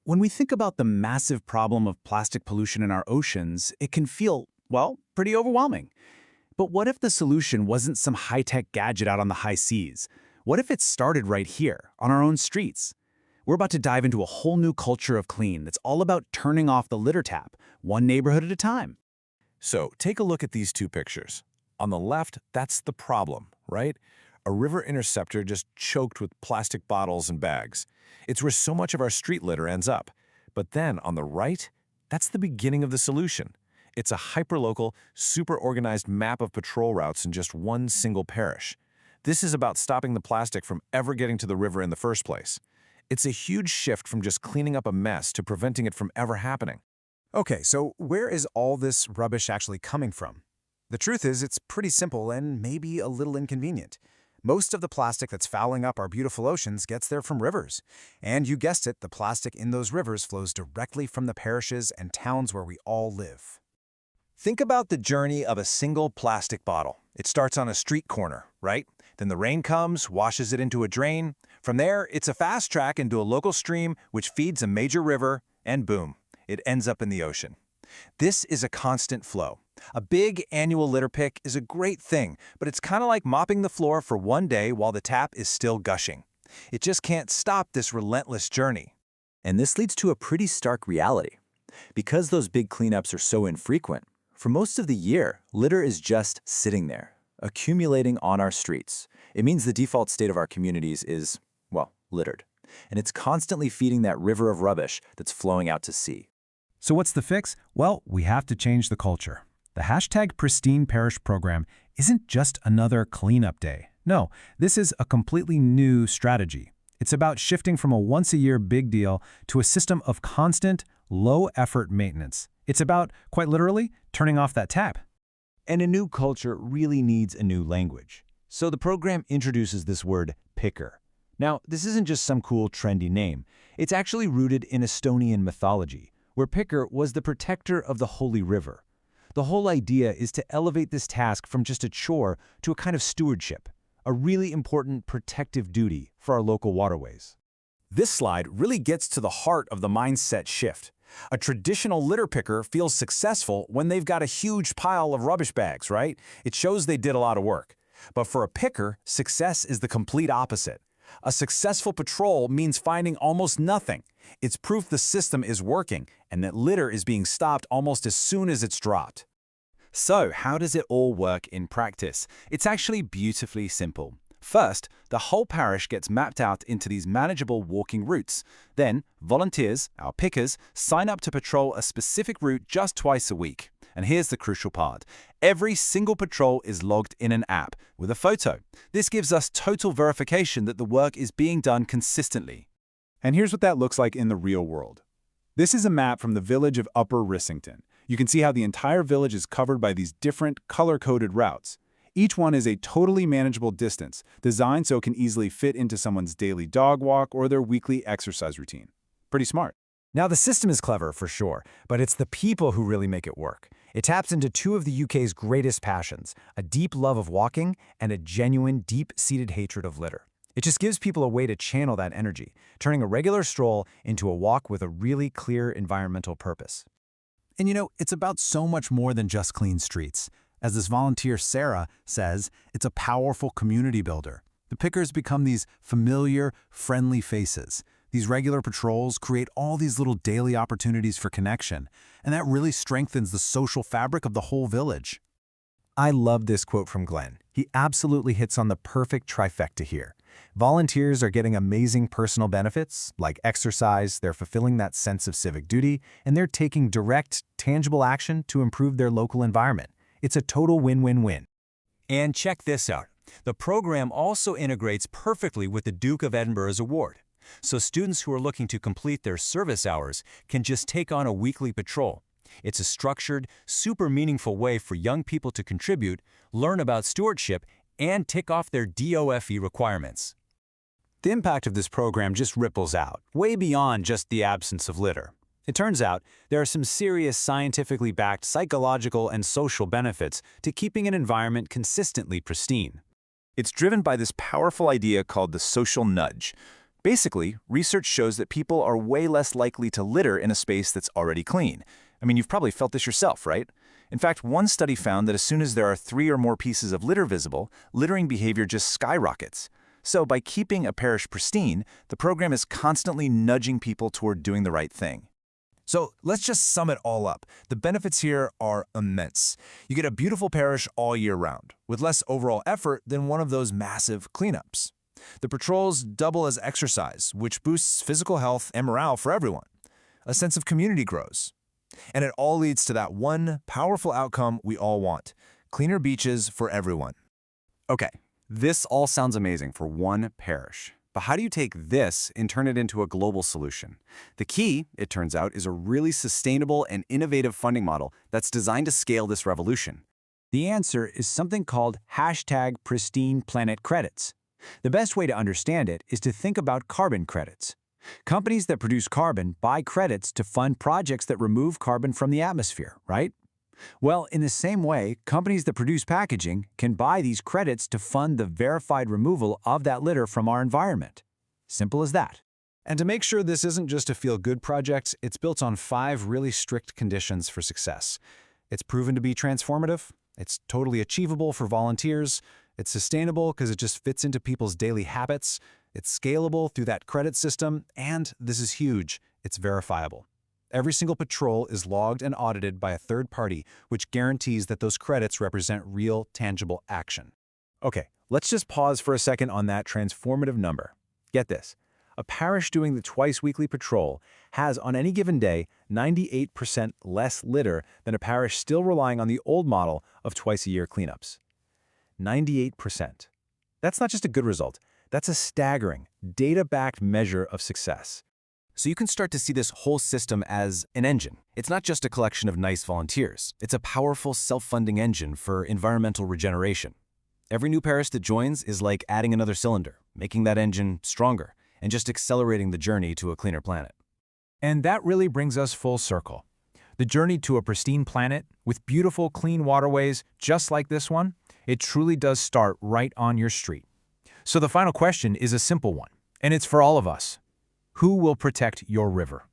When we think about the massive problem of plastic pollution in our oceans, it can feel, well, pretty overwhelming. But what if the solution wasn't some high-tech gadget out on the high seas? What if it started right here, on our own streets? We're about to dive into a whole new culture of clean that's all about turning off the litter tap, one neighborhood at a time. So take a look at these two pictures. On the left, that's the problem, right? A river interceptor just choked with plastic bottles and bags. It's where so much of our street litter ends up. But then on the right, that's the beginning of the solution. It's a hyperlocal, super-organized map of patrol routes in just one single parish. This is about stopping the plastic from ever getting to the river in the first place. It's a huge shift from just cleaning up a mess to preventing it from ever happening. Okay, so where is all this rubbish actually coming from? The truth is, it's pretty simple and maybe a little inconvenient. Most of the plastic that's fouling up our beautiful oceans gets there from rivers. And you guessed it, the plastic in those rivers flows directly from the parishes and towns where we all live. Think about the journey of a single plastic bottle. It starts on a street corner, right? Then the rain comes, washes it into a drain. From there, it's a fast track into a local stream which feeds a major river, and boom, it ends up in the ocean. This is a constant flow. A big annual litter pick is a great thing, but it's kind of like mopping the floor for one day while the tap is still gushing. It just can't stop this relentless journey. And this leads to a pretty stark reality. Because those big cleanups are so infrequent, for most of the year, litter is just sitting there, accumulating on our streets. It means the default state of our communities is, well, littered. And it's constantly feeding that river of rubbish that's flowing out to sea. So what's the fix? Well, we have to change the culture. The hashtag Pristine Parish program isn't just another cleanup day. No, this is a completely new strategy. It's about shifting from a once-a-year big deal to a system of constant, low-effort maintenance. It's about, quite literally, turning off that tap. And a new culture really needs a new language. So the program introduces this word, picker. Now, this isn't just some cool, trendy name. It's actually rooted in Estonian mythology, where picker was the protector of the holy river. The whole idea is to elevate this task from just a chore to a kind of stewardship, a really important protective duty for our local waterways. This slide really gets to the heart of the mindset shift. A traditional litter picker feels successful when they've got a huge pile of rubbish bags, right? It shows they did a lot of work. But for a picker, success is the complete opposite. A successful patrol means finding almost nothing. It's proof the system is working and that litter is being stopped almost as soon as it's dropped. So, how does it all work in practice? It's actually beautifully simple. First, the whole parish gets mapped out into these manageable walking routes. Then, volunteers, our pickers, sign up to patrol a specific route just twice a week. And here's the crucial part. Every single patrol is logged in an app with a photo. This gives us total verification that the work is being done consistently. And here's what that looks like in the real world. This is a map from the village of Upper Rissington. You can see how the entire village is covered by these different color-coded routes. Each one is a totally manageable distance, designed so it can easily fit into someone's daily dog walk or their weekly exercise routine. Pretty smart. Now, the system is clever, for sure, but it's the people who really make it work. It taps into two of the UK's greatest passions, a deep love of walking and a genuine, deep-seated hatred of litter. It just gives people a way to channel that energy, turning a regular stroll into a walk with a really clear environmental purpose. And it's about so much more than just clean streets. As this volunteer Sarah says, it's a powerful community builder. The pickers become these familiar, friendly faces. These regular patrols create all these little daily opportunities for connection, and that really strengthens the social fabric of the whole village. I love this quote from Glenn. He absolutely hits on the perfect trifecta here. Volunteers are getting amazing personal benefits, like exercise, they're fulfilling that sense of civic duty, and they're taking direct, tangible action to improve their local environment. It's a total win-win-win. And check this out. The program also integrates perfectly with the Duke of Edinburgh's award. So students who are looking to complete their service hours can just take on a weekly patrol. It's a structured, super meaningful way for young people to contribute, learn about stewardship, and tick off their DOFE requirements. The impact of this program just ripples out, way beyond just the absence of litter. It turns out there are some serious scientifically backed psychological and social benefits to keeping an environment consistently pristine. It's driven by this powerful idea called the social nudge. Basically, research shows that people are way less likely to litter in a space that's already clean. I mean, you've probably felt this yourself, right? In fact, one study found that as soon as there are 3 or more pieces of litter visible, littering behavior just skyrockets. So by keeping a parish pristine, the program is constantly nudging people toward doing the right thing. So let's just sum it all up. The benefits here are immense. You get a beautiful parish all year round, with less overall effort than one of those massive cleanups. The patrols double as exercise, which boosts physical health and morale for everyone. A sense of community grows. And it all leads to that one powerful outcome we all want: cleaner beaches for everyone. Okay, this all sounds amazing for one parish. But how do you take this and turn it into a global solution? The key, it turns out, is a really sustainable and innovative funding model that's designed to scale this revolution. The answer is something called #PristinePlanet credits. The best way to understand it is to think about carbon credits. Companies that produce carbon buy credits to fund projects that remove carbon from the atmosphere, right? Well, in the same way, companies that produce packaging can buy these credits to fund the verified removal of that litter from our environment. Simple as that. And to make sure this isn't just a feel-good project, it's built on 5 really strict conditions for success. It's proven to be transformative, it's totally achievable for volunteers, it's sustainable because it just fits into people's daily habits, it's scalable through that credit system, and this is huge, it's verifiable. Every single patrol is logged and audited by a third party, which guarantees that those credits represent real, tangible action. Okay, let's just pause for a second on that transformative number. Get this. A parish doing the twice-weekly patrol has, on any given day, 98% less litter than a parish still relying on the old model of twice-a-year cleanups. 98%. That's not just a good result. That's a staggering, data-backed measure of success. So you can start to see this whole system as an engine. It's not just a collection of nice volunteers. It's a powerful self-funding engine for environmental regeneration. Every new parish that joins is like adding another cylinder, making that engine stronger, and just accelerating the journey to a cleaner planet. And that really brings us full circle. The journey to a pristine planet with beautiful, clean waterways just like this one, it truly does start right on your street. So the final question is a simple one, and it's for all of us. Who will protect your river?